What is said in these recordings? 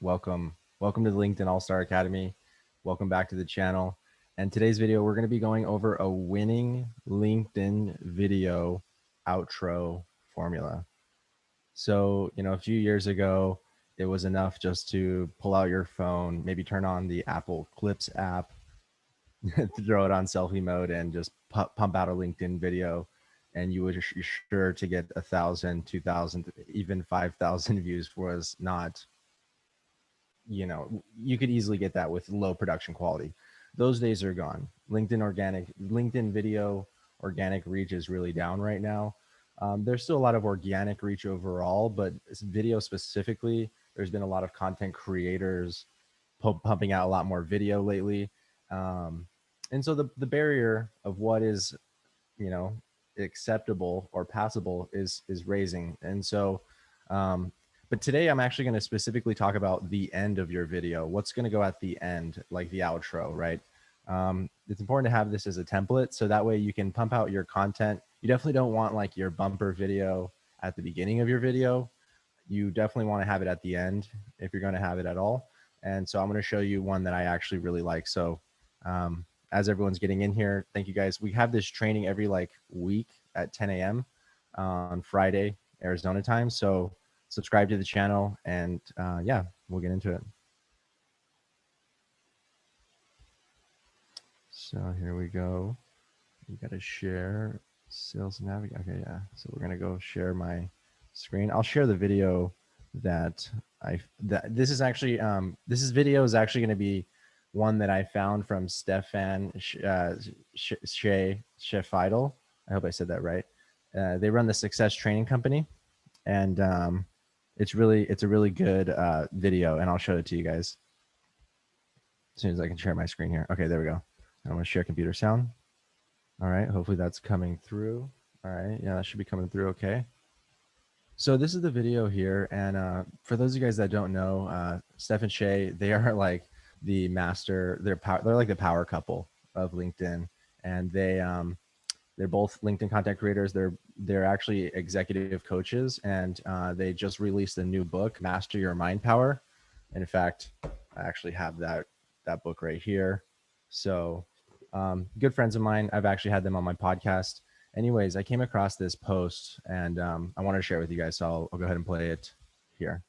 Welcome to the LinkedIn All-Star Academy. Welcome back to the channel. And today's video, we're going to be going over a winning LinkedIn video outro formula. So, a few years ago, it was enough just to pull out your phone, maybe turn on the Apple Clips app, throw it on selfie mode, and just pump out a LinkedIn video. And you're sure to get 1,000, 2,000, even 5,000 views. Was not, you could easily get that with low production quality. Those days are gone. LinkedIn video organic reach is really down right now. There's still a lot of organic reach overall, but video specifically, there's been a lot of content creators pumping out a lot more video lately. And so the barrier of what is, acceptable or passable is raising. And so, but today I'm actually going to specifically talk about the end of your video. What's going to go at the end, like the outro, right? It's important to have this as a template, so that way you can pump out your content. You definitely don't want like your bumper video at the beginning of your video. You definitely want to have it at the end if you're going to have it at all. And so I'm going to show you one that I actually really like. So as everyone's getting in here, thank you guys. We have this training every week at 10 a.m. on Friday, Arizona time. So subscribe to the channel, and yeah, we'll get into it. So here we go. You got to share Sales Navigator. Okay, yeah. So we're gonna go share my screen. I'll share the video that this is actually this video is actually going to be one that I found from Stefan Shefidel. I hope I said that right. They run the Success Training Company, and it's a really good video, and I'll show it to you guys as soon as I can share my screen here. Okay, there we go. I'm going to share computer sound. All right, hopefully that's coming through. All right, yeah, that should be coming through okay. So this is the video here, and for those of you guys that don't know, Steph and Shay, they are like the master. They're like the power couple of LinkedIn, and they're both LinkedIn content creators. They're actually executive coaches, and they just released a new book, Master Your Mind Power. And in fact, I actually have that book right here. So good friends of mine. I've actually had them on my podcast. Anyways, I came across this post, and I want to share it with you guys. So I'll go ahead and play it here.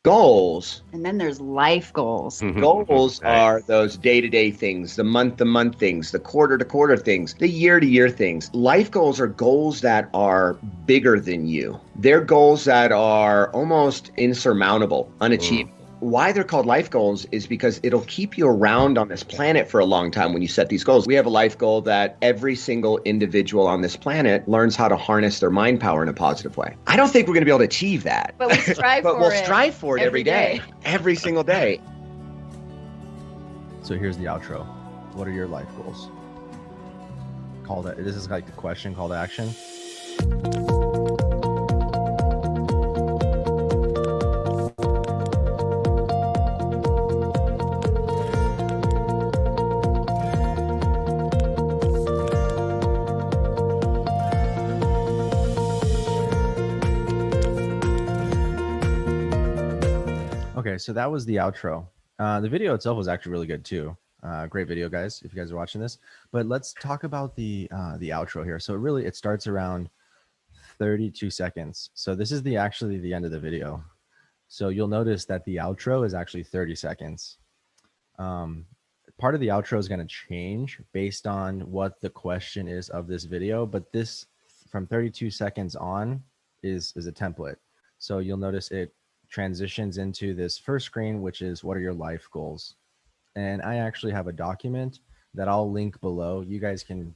Goals. And then there's life goals. Goals are those day-to-day things, the month-to-month things, the quarter-to-quarter things, the year-to-year things. Life goals are goals that are bigger than you. They're goals that are almost insurmountable, unachievable. Why they're called life goals is because it'll keep you around on this planet for a long time when you set these goals. We have a life goal that every single individual on this planet learns how to harness their mind power in a positive way. I don't think we're going to be able to achieve that. But we strive but for we'll it strive for it every day, every single day. So here's the outro. What are your life goals? This is like the question, call to action. Okay, so that was the outro. The video itself was actually really good too. Great video, guys, if you guys are watching this. But let's talk about the outro here. So it starts around 32 seconds. So this is actually the end of the video. So you'll notice that the outro is actually 30 seconds. Part of the outro is going to change based on what the question is of this video, but this from 32 seconds on is a template. So you'll notice it transitions into this first screen, which is what are your life goals? And I actually have a document that I'll link below. You guys can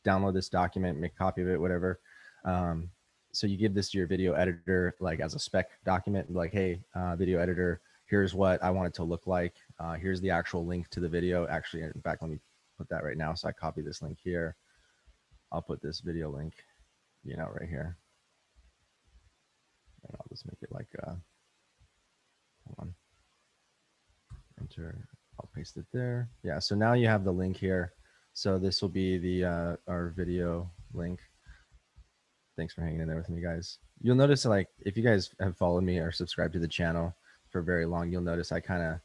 download this document, make a copy of it, whatever. So you give this to your video editor, like as a spec document, like, hey, video editor, here's what I want it to look like. Here's the actual link to the video. Actually, in fact, let me put that right now. So I copy this link here. I'll put this video link, right here. And I'll just make it like, hold on, enter, I'll paste it there. Yeah, so now you have the link here. So this will be the our video link. Thanks for hanging in there with me, guys. You'll notice, like, if you guys have followed me or subscribed to the channel, for very long, you'll notice I kind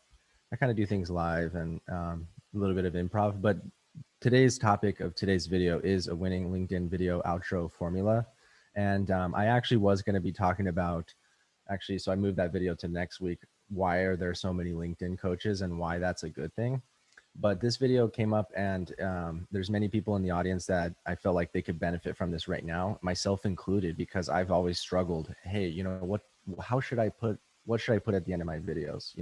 of do things live and a little bit of improv. But today's topic of today's video is a winning LinkedIn video outro formula. And I actually was going to be talking about, so I moved that video to next week. Why are there so many LinkedIn coaches and why that's a good thing? But this video came up, and there's many people in the audience that I felt like they could benefit from this right now, myself included, because I've always struggled. Hey, what should I put at the end of my videos?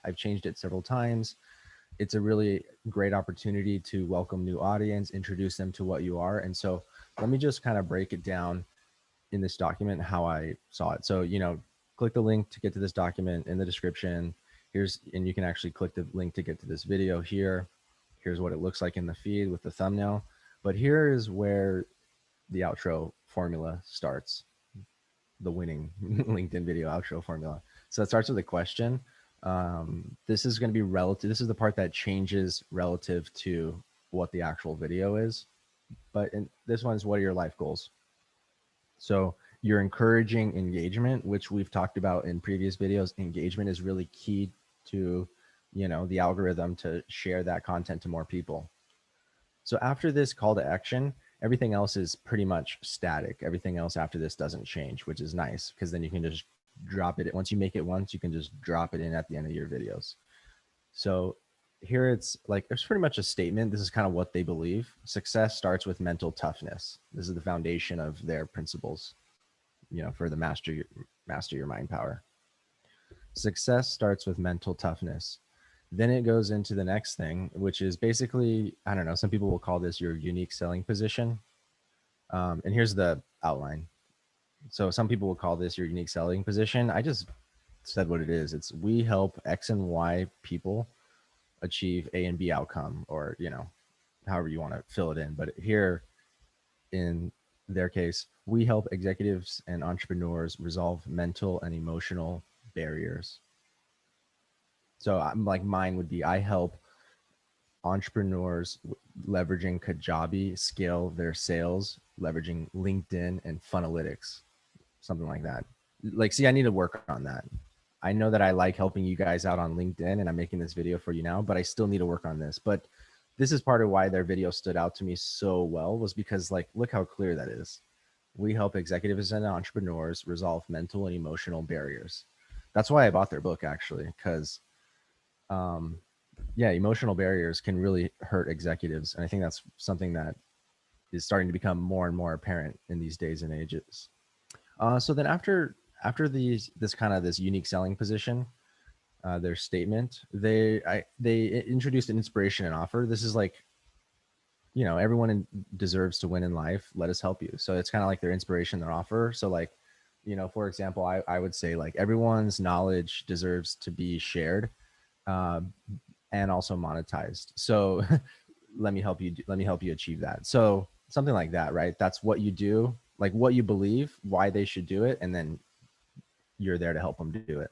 I've changed it several times. It's a really great opportunity to welcome new audience, introduce them to what you are. And so let me just kind of break it down in this document how I saw it. So, click the link to get to this document in the description. And you can actually click the link to get to this video here. Here's what it looks like in the feed with the thumbnail. But here is where the outro formula starts, the winning LinkedIn video outro formula. So it starts with a question. This is going to be relative. This is the part that changes relative to what the actual video is. But this one is, what are your life goals? So you're encouraging engagement, which we've talked about in previous videos. Engagement is really key to, the algorithm to share that content to more people. So after this call to action, everything else is pretty much static. Everything else after this doesn't change, which is nice, because then you can just drop it. Once you make it once, you can just drop it in at the end of your videos. So here it's pretty much a statement. This is kind of what they believe. Success starts with mental toughness. This is the foundation of their principles, for the master your mind power. Success starts with mental toughness. Then it goes into the next thing, which is basically, I don't know, some people will call this your unique selling position. And here's the outline. So some people will call this your unique selling position. I just said what it is. It's, we help X and Y people achieve A and B outcome, or, however you want to fill it in. But here in their case, we help executives and entrepreneurs resolve mental and emotional barriers. So I'm like, mine would be, I help entrepreneurs leveraging Kajabi scale their sales, leveraging LinkedIn and Funnelytics, something like that. See, I need to work on that. I know that I like helping you guys out on LinkedIn, and I'm making this video for you now, but I still need to work on this. But this is part of why their video stood out to me so well, was because, look how clear that is. We help executives and entrepreneurs resolve mental and emotional barriers. That's why I bought their book, actually, because emotional barriers can really hurt executives. And I think that's something that is starting to become more and more apparent in these days and ages. So then after this unique selling position, their statement, they introduced an inspiration and offer. This is everyone deserves to win in life. Let us help you. So it's kind of like their inspiration, their offer. So for example, I would say everyone's knowledge deserves to be shared, and also monetized. So let me help you achieve that. So something like that, right? That's what you do, what you believe, why they should do it, and then you're there to help them do it.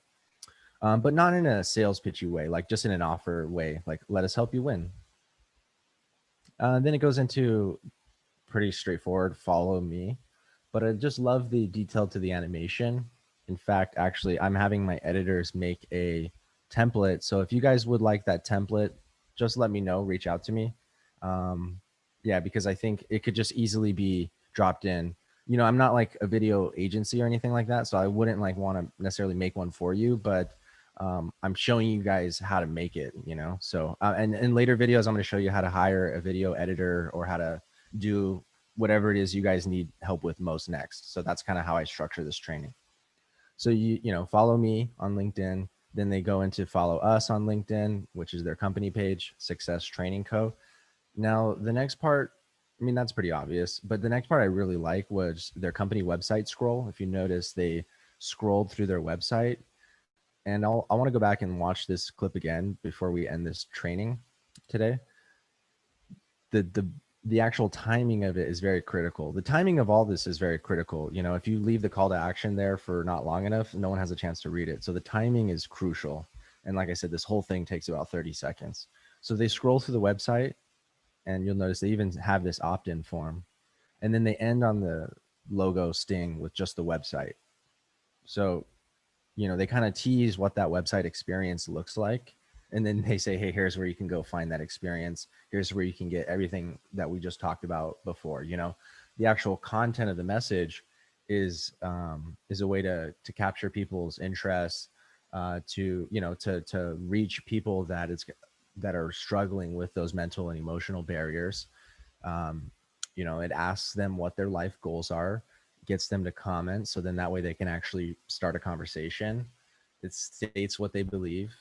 But not in a sales pitchy way, just in an offer way, let us help you win. Then it goes into pretty straightforward, follow me. But I just love the detail to the animation. In fact, actually, I'm having my editors make a template. So if you guys would like that template, just let me know, reach out to me. Because I think it could just easily be dropped in. I'm not like a video agency or anything like that, so I wouldn't want to necessarily make one for you, but I'm showing you guys how to make it, So, and in later videos, I'm going to show you how to hire a video editor, or how to do whatever it is you guys need help with most next. So that's kind of how I structure this training. So you follow me on LinkedIn, then they go into follow us on LinkedIn, which is their company page, Success Training Co. Now, the next part, that's pretty obvious, but the next part I really like was their company website scroll. If you notice, they scrolled through their website, and I want to go back and watch this clip again before we end this training today. The actual timing of it is very critical. The timing of all this is very critical. If you leave the call to action there for not long enough, no one has a chance to read it. So the timing is crucial. And like I said, this whole thing takes about 30 seconds. So they scroll through the website, and you'll notice they even have this opt-in form. And then they end on the logo Sting with just the website. So you know, they kind of tease what that website experience looks like. And then they say, hey, here's where you can go find that experience. Here's where you can get everything that we just talked about before. You know, the actual content of the message is a way to capture people's interest, to, you know, to reach people that are struggling with those mental and emotional barriers. Um, you know, it asks them what their life goals are, gets them to comment. So then that way they can actually start a conversation. It states what they believe.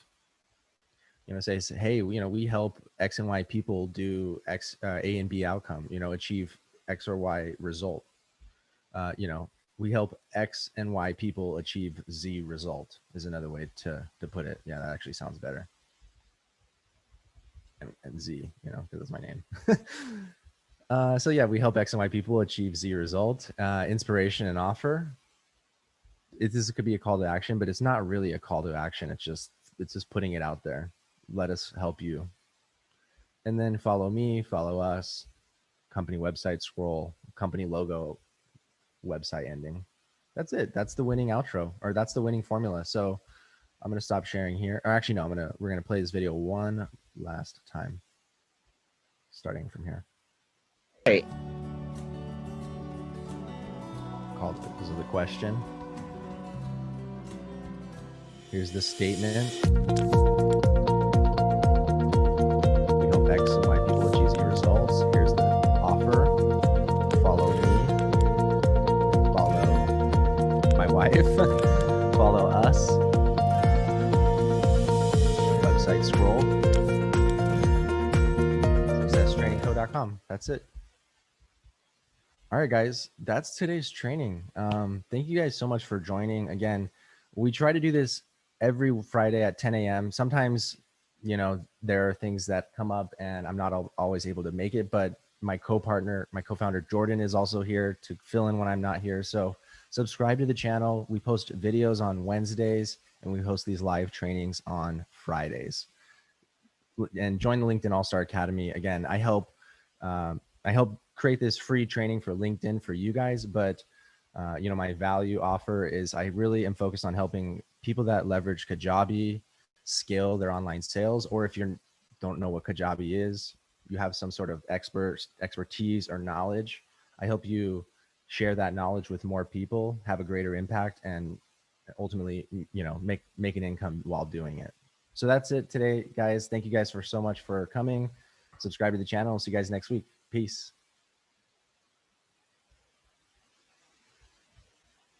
You know, says, hey, you know, we help X and Y people do X, A and B outcome, you know, achieve X or Y result. You know, we help X and Y people achieve Z result is another way to put it. Yeah, that actually sounds better. And Z, you know, because that's my name. So yeah, we help X and Y people achieve Z result. Inspiration and offer. This could be a call to action, but it's not really a call to action. It's just putting it out there. Let us help you. And then follow me, follow us, company website scroll, company logo, website ending. That's it. That's the winning outro, or that's the winning formula. So I'm gonna stop sharing here. Or actually, no, we're gonna play this video one last time, starting from here. Hey. Called because of the question. Here's the statement. We help X and Y people achieve Z results. Here's the offer. Follow me. Follow my wife. Follow us. Website scroll. SuccessTrainingCo.com. That's it. All right, guys, that's today's training. Thank you guys so much for joining. Again, we try to do this every Friday at 10 a.m. Sometimes, you know, there are things that come up and I'm not always able to make it, but my co-partner, my co-founder, Jordan, is also here to fill in when I'm not here. So subscribe to the channel. We post videos on Wednesdays and we host these live trainings on Fridays. And join the LinkedIn All-Star Academy. Again, I help create this free training for LinkedIn for you guys, but you know, my value offer is I really am focused on helping people that leverage Kajabi scale their online sales, or if you don't know what Kajabi is, you have some sort of expertise or knowledge. I help you share that knowledge with more people, have a greater impact, and ultimately, you know, make an income while doing it. So that's it today, guys. Thank you guys so much for coming. Subscribe to the channel. See you guys next week. Peace.